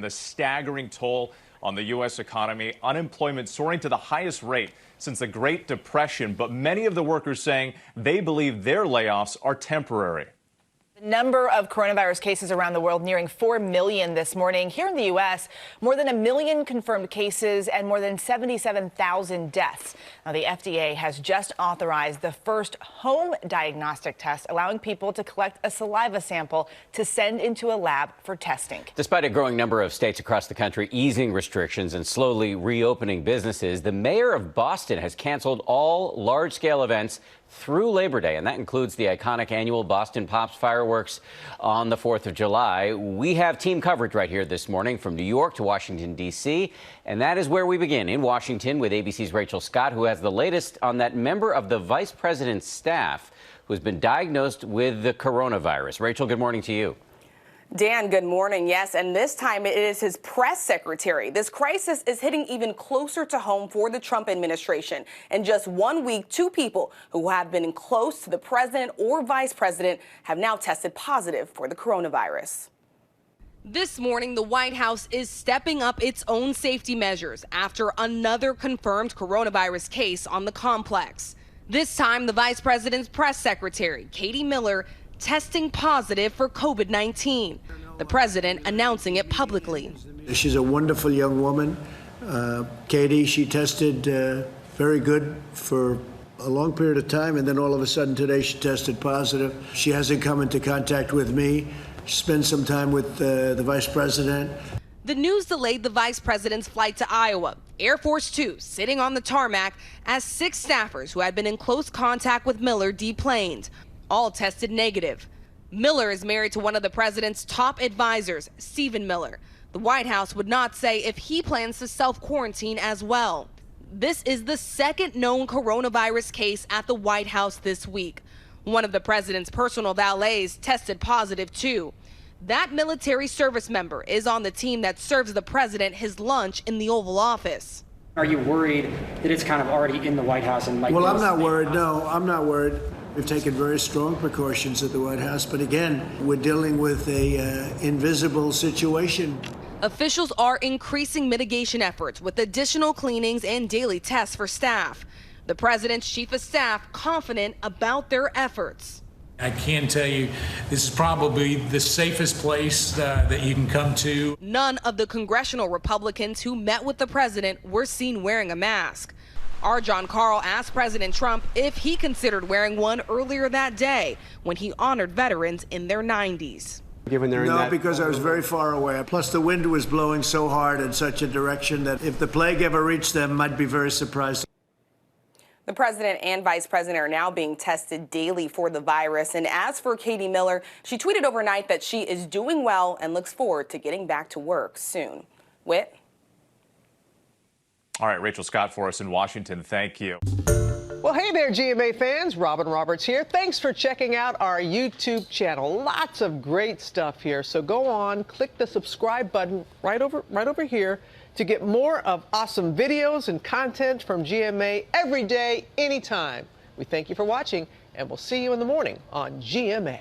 The staggering toll on the U.S. economy, unemployment soaring to the highest rate since the Great Depression. But many of the workers saying they believe their layoffs are temporary. The number of coronavirus cases around the world nearing 4 million this morning. Here in the U.S., more than 1 million confirmed cases and more than 77,000 deaths. Now, the FDA has just authorized the first home diagnostic test, allowing people to collect a saliva sample to send into a lab for testing. Despite a growing number of states across the country easing restrictions and slowly reopening businesses, the mayor of Boston has canceled all large-scale events through Labor Day, and that includes the iconic annual Boston Pops fireworks on the 4th of July. We have team coverage right here this morning from New York to Washington, D.C., and that is where we begin, in Washington, with ABC's Rachel Scott, who has the latest on that member of the vice president's staff who has been diagnosed with the coronavirus. Rachel, good morning to you. Dan, good morning. Yes, and this time it is his press secretary. This crisis is hitting even closer to home for the Trump administration. In just 1 week, 2 people who have been close to the president or vice president have now tested positive for the coronavirus. This morning, the White House is stepping up its own safety measures after another confirmed coronavirus case on the complex. This time, the vice president's press secretary, Katie Miller, testing positive for COVID-19. The president announcing it publicly. She's a wonderful young woman. Katie, she tested very good for a long period of time, and then all of a sudden today she tested positive. She hasn't come into contact with me. She spent some time with the vice president. The news delayed the vice president's flight to Iowa. Air Force Two sitting on the tarmac as 6 staffers who had been in close contact with Miller deplaned. All tested negative. Miller is married to one of the president's top advisors, Stephen Miller. The White House would not say if he plans to self-quarantine as well. This is the second known coronavirus case at the White House this week. One of the president's personal valets tested positive too. That military service member is on the team that serves the president his lunch in the Oval Office. Are you worried that it's kind of already in the White House and might? Well, I'm not worried. No, I'm not worried. We've taken very strong precautions at the White House, but again, we're dealing with a invisible situation. Officials are increasing mitigation efforts with additional cleanings and daily tests for staff. The president's chief of staff confident about their efforts. I can tell you this is probably the safest place that you can come to. None of the congressional Republicans who met with the president were seen wearing a mask. Our John Carl asked President Trump if he considered wearing one earlier that day when he honored veterans in their 90s. No, because I was very far away. Plus, the wind was blowing so hard in such a direction that if the plague ever reached them, I'd be very surprised. The president and vice president are now being tested daily for the virus. And as for Katie Miller, she tweeted overnight that she is doing well and looks forward to getting back to work soon. Whit? All right, Rachel Scott for us in Washington. Thank you. Well, hey there, GMA fans. Robin Roberts here. Thanks for checking out our YouTube channel. Lots of great stuff here. So go on, click the subscribe button right over here to get more of awesome videos and content from GMA every day, anytime. We thank you for watching, and we'll see you in the morning on GMA.